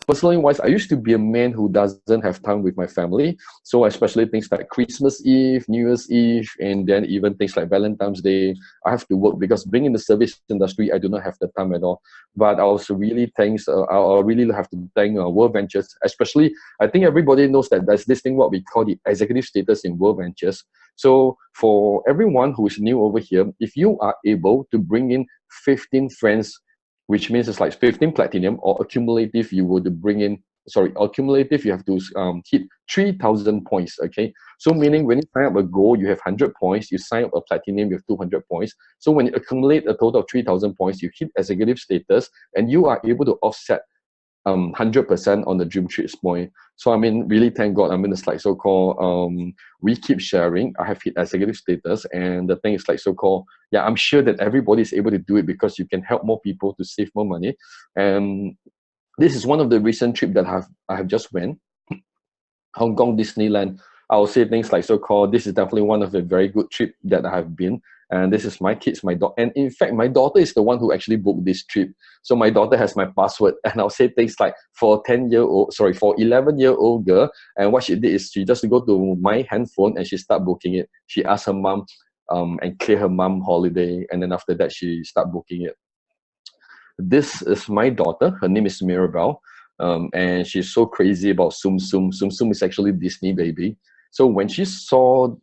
personally wise, I used to be a man who doesn't have time with my family. So especially things like Christmas Eve, New Year's Eve, and then even things like Valentine's Day, I have to work because being in the service industry, I do not have the time at all. But I also really thanks, I really have to thank World Ventures, especially, I think everybody knows that there's this thing what we call the executive status in World Ventures. So for everyone who is new over here, if you are able to bring in 15 friends, which means it's like 15 platinum, or accumulative, you would bring in, sorry, accumulative, you have to hit 3,000 points, okay? So meaning when you sign up a gold, you have 100 points, you sign up a platinum, you have 200 points. So when you accumulate a total of 3,000 points, you hit executive status, and you are able to offset 100% on the dream trips point. So I mean, really thank God. I mean, it's like so-called we keep sharing. I have hit executive status, and the thing is like so-called, yeah, I'm sure that everybody is able to do it because you can help more people to save more money. And this is one of the recent trip that I have just went, Hong Kong Disneyland. I will say things like so-called, this is definitely one of the very good trip that I have been. And this is my kids, my daughter. And in fact, my daughter is the one who actually booked this trip. So my daughter has my password. And I'll say things like for 11-year-old girl. And what she did is she just go to my handphone and she start booking it. She asked her mom and clear her mom holiday. And then after that, she start booking it. This is my daughter. Her name is Mirabelle. And she's so crazy about Tsum Tsum. Tsum Tsum is actually Disney baby. So when she saw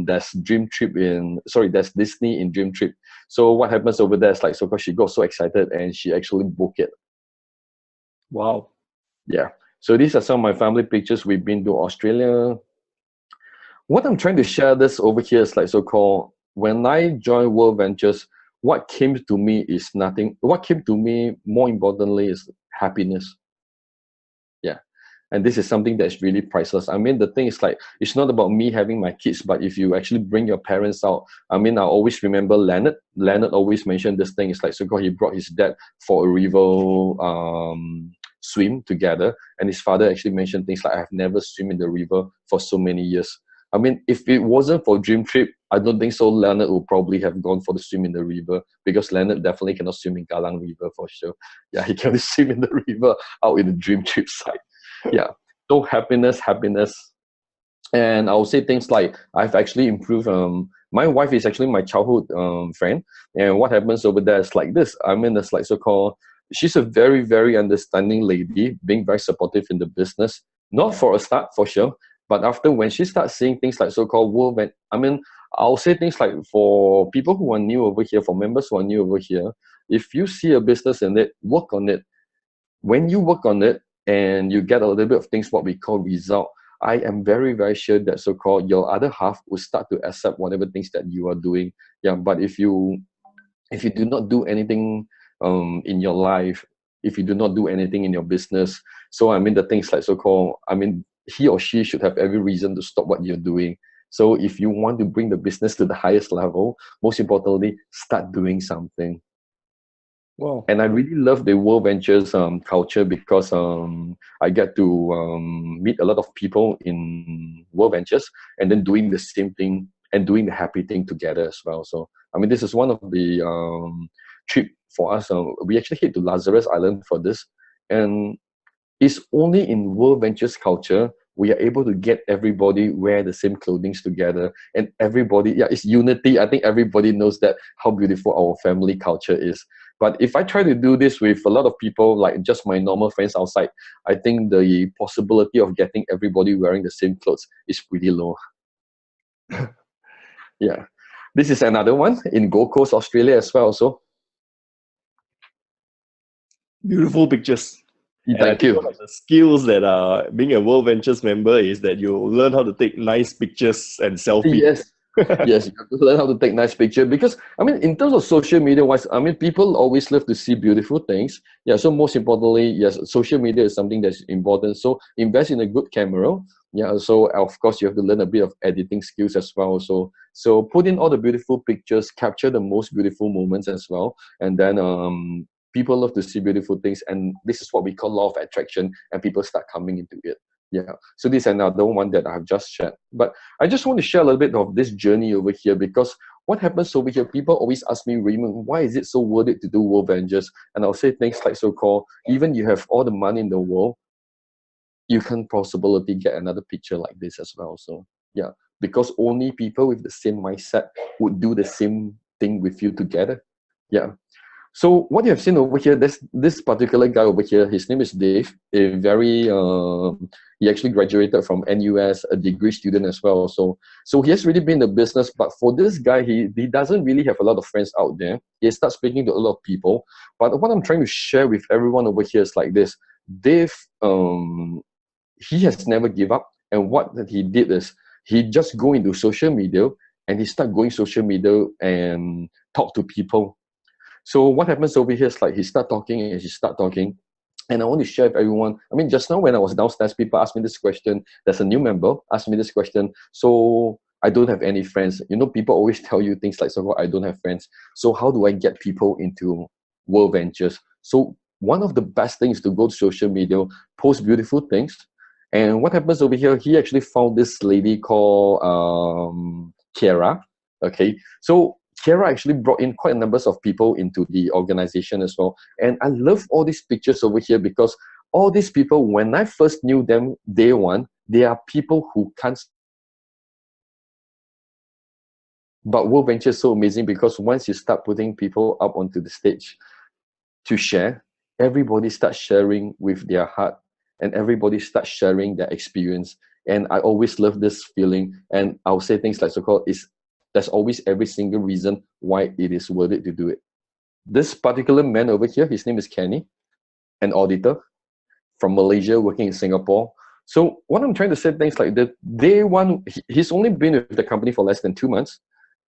there's there's Disney in Dream Trip. So what happens over there is like, so she got so excited and she actually booked it. Wow. Yeah. So these are some of my family pictures. We've been to Australia. What I'm trying to share this over here is like so-called, when I joined World Ventures, what came to me is nothing. What came to me more importantly is happiness. Yeah. And this is something that's really priceless. I mean, the thing is like, it's not about me having my kids, but if you actually bring your parents out, I mean, I always remember Leonard. Leonard always mentioned this thing. It's like, so he brought his dad for a river swim together. And his father actually mentioned things like, I've never swim in the river for so many years. I mean, if it wasn't for Dream Trip, I don't think so Leonard would probably have gone for the swim in the river, because Leonard definitely cannot swim in Galang River for sure. Yeah, he can only swim in the river out in the Dream Trip side. Yeah, so happiness. And I'll say things like, I've actually improved. My wife is actually my childhood friend, and what happens over there is like this. I mean, it's like so-called, she's a very, very understanding lady, being very supportive in the business. Not for a start, for sure, but after, when she starts seeing things like so-called world, I mean, I'll say things like, for people who are new over here, for members who are new over here, if you see a business in it, work on it. When you work on it, and you get a little bit of things what we call result, I am very, very sure that so-called your other half will start to accept whatever things that you are doing. Yeah, but if you do not do anything in your life, if you do not do anything in your business, so I mean, the things like so-called, I mean, he or she should have every reason to stop what you're doing. So if you want to bring the business to the highest level, most importantly, start doing something. Wow. And I really love the World Ventures culture, because I get to meet a lot of people in World Ventures, and then doing the same thing and doing the happy thing together as well. So I mean, this is one of the trip for us. We actually hit to Lazarus Island for this, and it's only in World Ventures culture we are able to get everybody wear the same clothing together, and everybody, yeah, it's unity. I think everybody knows that how beautiful our family culture is. But if I try to do this with a lot of people, like just my normal friends outside, I think the possibility of getting everybody wearing the same clothes is pretty low. Yeah. This is another one in Gold Coast, Australia as well. So Beautiful pictures. And I thank think you. one of the skills that being a World Ventures member is that you learn how to take nice pictures and selfies. Yes. Yes, you have to learn how to take nice picture, because I mean, in terms of social media wise, I mean, people always love to see beautiful things. Yeah, so most importantly, yes, social media is something that's important. So invest in a good camera. Yeah, so of course you have to learn a bit of editing skills as well. So put in all the beautiful pictures, capture the most beautiful moments as well, and then people love to see beautiful things, and this is what we call law of attraction, and people start coming into it. Yeah, so this is another one that I've just shared. But I just want to share a little bit of this journey over here, because what happens over here, people always ask me, Raymond, why is it so worth it to do World Ventures? And I'll say things like so-called, even you have all the money in the world, you can possibility get another picture like this as well. So yeah, because only people with the same mindset would do the same thing with you together. Yeah. So what you have seen over here, this particular guy over here, his name is Dave, a very, he actually graduated from NUS, a degree student as well. So he has really been in the business, but for this guy, he doesn't really have a lot of friends out there. He starts speaking to a lot of people. But what I'm trying to share with everyone over here is like this. Dave, he has never give up. And what he did is, he just go into social media and he start going social media and talk to people. So what happens over here is like he start talking and he start talking. And I want to share with everyone. I mean, just now when I was downstairs, people asked me this question. There's a new member asked me this question. So I don't have any friends. You know, people always tell you things like, so I don't have friends. So how do I get people into World Ventures? So one of the best things to go to social media, post beautiful things. And what happens over here, he actually found this lady called Kiara. Okay. So Kiara actually brought in quite a number of people into the organization as well. And I love all these pictures over here because all these people, when I first knew them day one, they are people who can't. But World Venture is so amazing because once you start putting people up onto the stage to share, everybody starts sharing with their heart and everybody starts sharing their experience. And I always love this feeling. And I'll say things like so-called is, there's always every single reason why it is worth it to do it. This particular man over here, his name is Kenny, an auditor from Malaysia working in Singapore. So what I'm trying to say, things like that, day one, he's only been with the company for less than 2 months,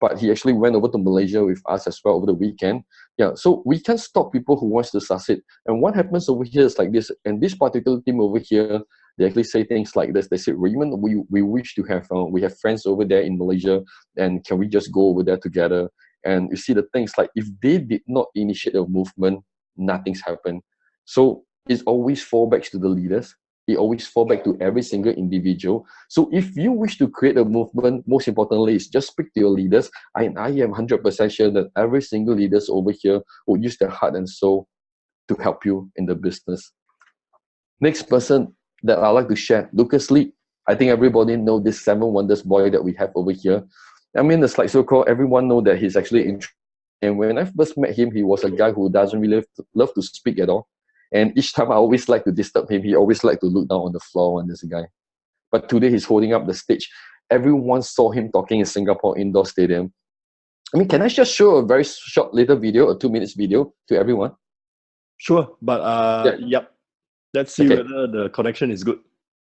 but he actually went over to Malaysia with us as well over the weekend. Yeah, so we can't stop people who wants to succeed. And what happens over here is like this, and this particular team over here, they actually say things like this. They say, Raymond, we wish to have, we have friends over there in Malaysia, and can we just go over there together? And you see the things like, if they did not initiate a movement, nothing's happened. So it's always fall back to the leaders. It always fall back to every single individual. So if you wish to create a movement, most importantly is just speak to your leaders. I am 100% sure that every single leaders over here will use their heart and soul to help you in the business. Next person that I'd like to share, Lucas Lee. I think everybody know this 7 Wonders boy that we have over here. I mean, it's like so-called, everyone know that he's actually in. And when I first met him, he was a guy who doesn't really love to speak at all. And each time I always like to disturb him, he always like to look down on the floor and this guy. But today he's holding up the stage. Everyone saw him talking in Singapore Indoor Stadium. I mean, can I just show a very short little video, a 2 minutes video to everyone? Sure, but yep. Let's see whether the connection is good.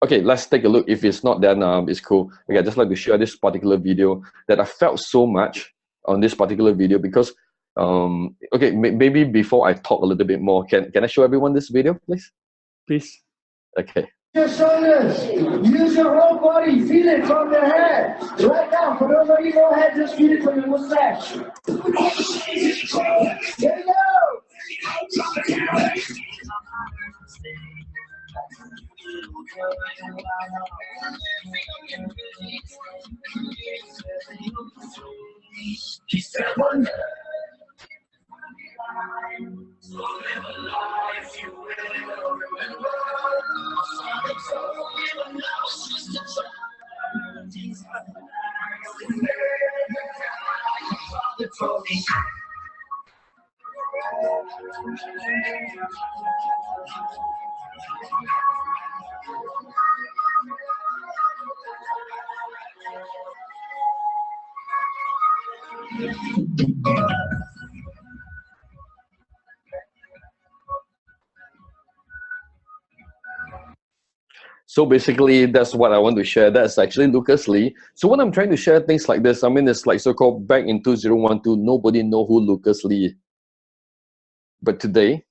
Okay, let's take a look. If it's not, then it's cool. Okay, I'd just like to share this particular video that I felt so much on this particular video because okay, maybe before I talk a little bit more, can I show everyone this video, please? Please. Okay. Your shoulders, use your whole body, feel it from the head. Right now, for those of you who head, just feel it from your mustache. Here we go. He's that wonder. So live a life you will remember. So basically, that's what I want to share. That's actually Lucas Lee. So when I'm trying to share things like this, I mean, it's like so-called back in 2012, nobody know who Lucas Lee is. But today,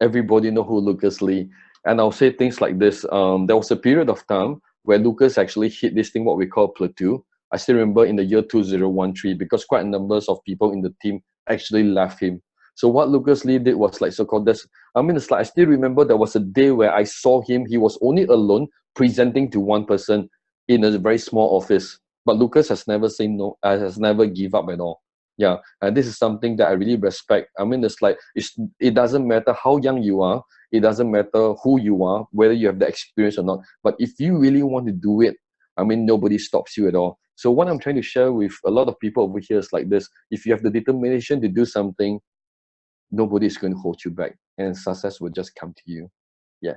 everybody know who Lucas Lee. And I'll say things like this. There was a period of time where Lucas actually hit this thing, what we call plateau. I still remember in the year 2013, because quite a number of people in the team actually left him. So what Lucas Lee did was like so-called this. I mean, it's like I still remember there was a day where I saw him. He was only alone presenting to one person in a very small office. but Lucas has never said no, has never give up at all. Yeah, and this is something that I really respect. I mean, it's like it doesn't matter how young you are, it doesn't matter who you are, whether you have the experience or not. But if you really want to do it, I mean, nobody stops you at all. So what I'm trying to share with a lot of people over here is like this: if you have the determination to do something, nobody is going to hold you back, and success will just come to you. Yeah.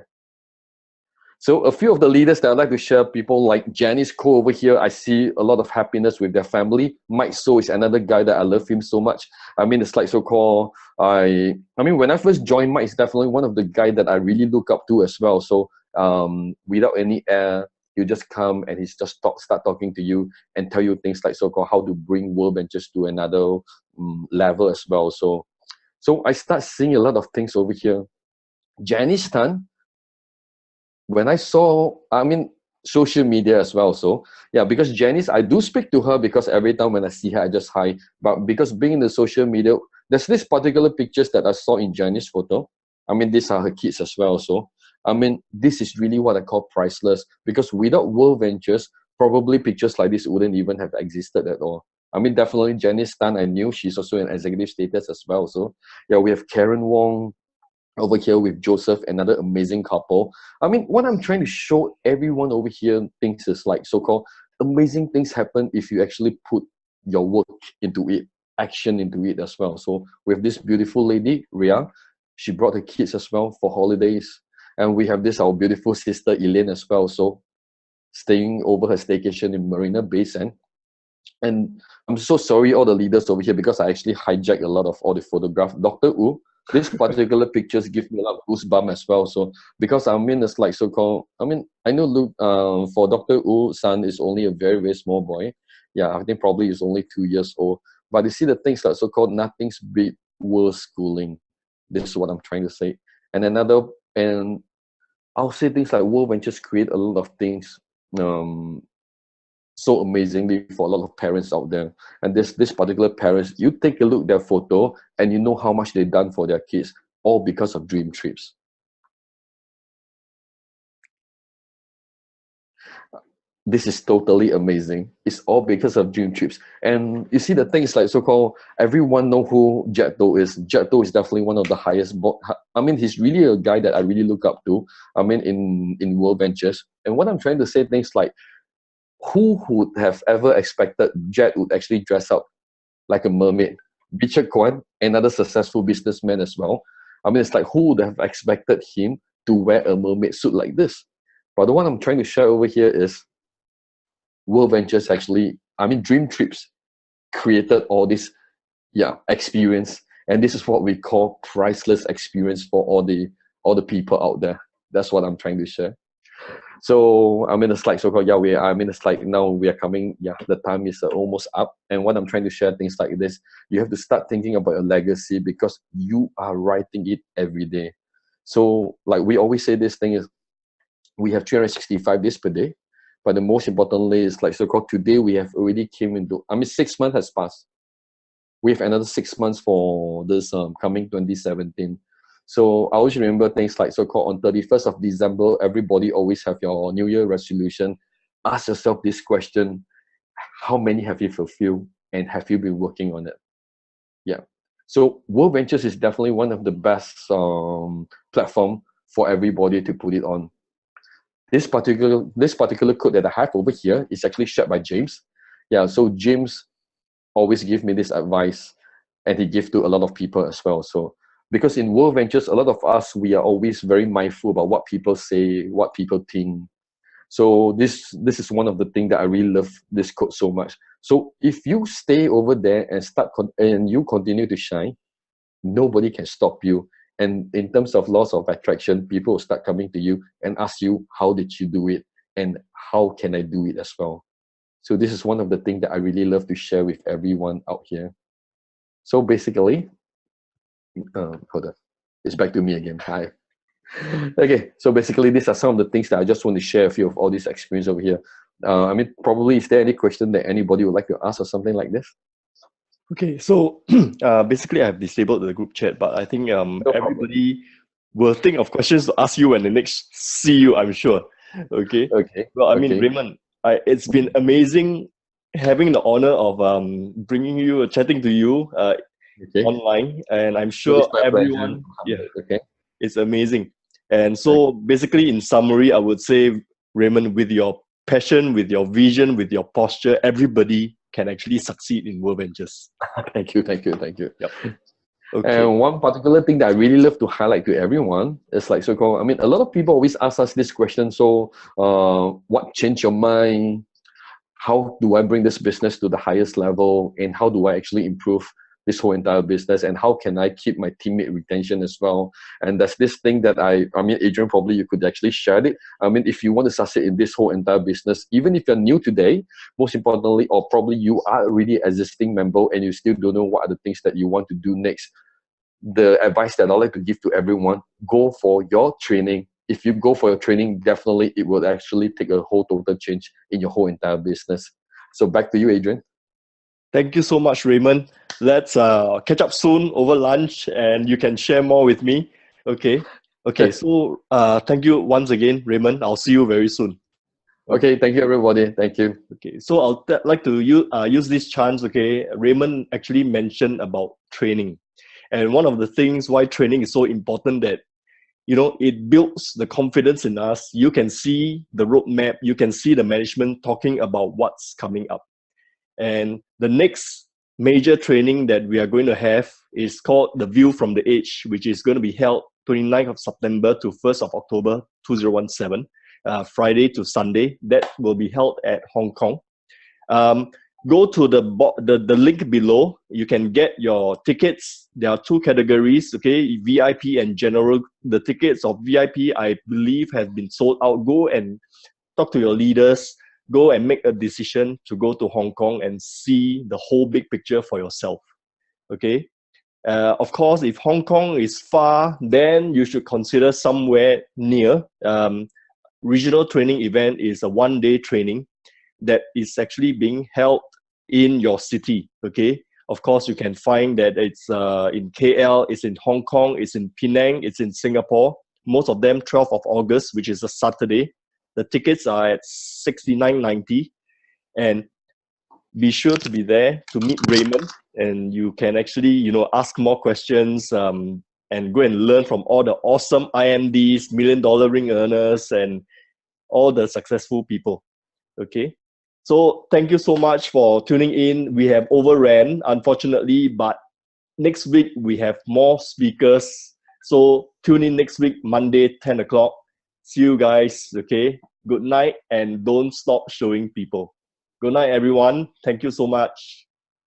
So a few of the leaders that I'd like to share, people like Janice Cole over here, I see a lot of happiness with their family. Mike So is another guy that I love him so much. I mean, it's like so-called, I mean, when I first joined, Mike is definitely one of the guys that I really look up to as well. So without any air, he'll just come and he's just start talking to you and tell you things like so-called how to bring World Ventures to another level as well. So I start seeing a lot of things over here. Janice Tan, when I saw, I mean, social media as well. So yeah, because Janice, I do speak to her because every time when I see her, I just hi. But because being in the social media, there's this particular pictures that I saw in Janice's photo. I mean, these are her kids as well. So I mean, this is really what I call priceless, because without World Ventures, probably pictures like this wouldn't even have existed at all. I mean, definitely Janice Tan, I knew she's also in executive status as well. So yeah, we have Karen Wong over here with Joseph, another amazing couple. I mean, what I'm trying to show everyone over here thinks is like so-called amazing things happen if you actually put your work into it, action into it as well. So we have this beautiful lady, Ria. She brought her kids as well for holidays. And we have this, our beautiful sister, Elaine, as well. So staying over her staycation in Marina Bay Sands. And I'm so sorry, all the leaders over here, because I actually hijacked a lot of all the photographs. Dr. Wu, this particular pictures give me a lot of goosebumps as well. So because I mean, it's like so-called, I mean, I know Luke, for Dr. Wu's son is only a very, very small boy. Yeah, I think probably he's only 2 years old. But you see the things like so-called nothing's beat world schooling. This is what I'm trying to say. And I'll say things like World Ventures create a lot of things so amazingly for a lot of parents out there. And this particular parents, you take a look at their photo and you know how much they've done for their kids, all because of dream trips. This is totally amazing. It's all because of dream trips. And you see the things like so-called, everyone know who Jet Do is. Jet Do is definitely one of the highest, I mean, he's really a guy that I really look up to, I mean, in World Ventures. And what I'm trying to say, things like, who would have ever expected Jet would actually dress up like a mermaid? Richard Kwan, another successful businessman as well. I mean, it's like, who would have expected him to wear a mermaid suit like this? But the one I'm trying to share over here is World Ventures actually, I mean, dream trips created all this, yeah, experience. And this is what we call priceless experience for all the people out there. That's what I'm trying to share. So I mean, it's like so-called, yeah, I mean, it's like now we are coming, yeah, the time is almost up. And what I'm trying to share things like this, you have to start thinking about a legacy because you are writing it every day. So like we always say, this thing is, we have 365 days per day. But the most importantly is like so-called today we have already came into, I mean, 6 months has passed. We have another 6 months for this coming 2017. So I always remember things like so-called on 31st of December, everybody always have your New Year resolution. Ask yourself this question: how many have you fulfilled and have you been working on it? Yeah. So World Ventures is definitely one of the best platform for everybody to put it on. This particular code that I have over here is actually shared by James. Yeah, so James always give me this advice, and he give to a lot of people as well. So because in World Ventures, a lot of us, we are always very mindful about what people say, what people think. So this is one of the things that I really love this code so much. So if you stay over there and you continue to shine, nobody can stop you. And in terms of laws of attraction, people will start coming to you and ask you, how did you do it? And how can I do it as well? So this is one of the things that I really love to share with everyone out here. So basically, hold on, it's back to me again. Hi. Okay, so basically these are some of the things that I just want to share with you of all this experience over here. I mean, probably is there any question that anybody would like to ask or something like this? Okay, so basically I've disabled the group chat, but I think everybody will think of questions to ask you when they next see you, I'm sure. Okay. Okay. Well, I mean, Raymond, it's been amazing having the honor of chatting to you Okay. online, and I'm So sure it's my pleasure. everyone, yeah, Okay. it's amazing. And so basically, in summary, I would say, Raymond, with your passion, with your vision, with your posture, everybody can actually succeed in World Ventures. Thank you. Thank you. Thank you. Yep. Okay. And one particular thing that I really love to highlight to everyone is like so-called, I mean, a lot of people always ask us this question. So, what changed your mind? How do I bring this business to the highest level? And how do I actually improve this whole entire business? And how can I keep my teammate retention as well? And that's this thing that I mean, Adrian, probably you could actually share it. I mean, if you want to succeed in this whole entire business, even if you're new today, most importantly, or probably you are already existing member and you still don't know what are the things that you want to do next, the advice that I like to give to everyone, go for your training. If you go for your training, definitely it will actually take a whole total change in your whole entire business. So back to you, Adrian. Thank you so much, Raymond. Let's catch up soon over lunch, and you can share more with me. Okay. Okay. So thank you once again, Raymond. I'll see you very soon. Okay, thank you, everybody. Thank you. Okay, so I'll like to use this chance. Okay, Raymond actually mentioned about training, and one of the things why training is so important, that it builds the confidence in us. You can see the roadmap, you can see the management talking about what's coming up. And the next major training that we are going to have is called the View from the Edge, which is going to be held 29th of September to 1st of October 2017, Friday to Sunday. That will be held at Hong Kong. Go to the link below. You can get your tickets. There are two categories, okay, VIP and general. The tickets of VIP, I believe, have been sold out. Go and talk to your leaders. Go and make a decision to go to Hong Kong and see the whole big picture for yourself, okay? Of course, if Hong Kong is far, then you should consider somewhere near. Regional training event is a one-day training that is actually being held in your city, okay? Of course, you can find that it's in KL, it's in Hong Kong, it's in Penang, it's in Singapore. Most of them 12th of August, which is a Saturday. The tickets are at $69.90, and be sure to be there to meet Raymond, and you can actually, ask more questions and go and learn from all the awesome IMDs, million-dollar ring earners, and all the successful people, okay? So thank you so much for tuning in. We have overran, unfortunately, but next week we have more speakers. So tune in next week, Monday, 10 o'clock. See you guys, okay? Good night, and don't stop showing people. Good night, everyone. Thank you so much.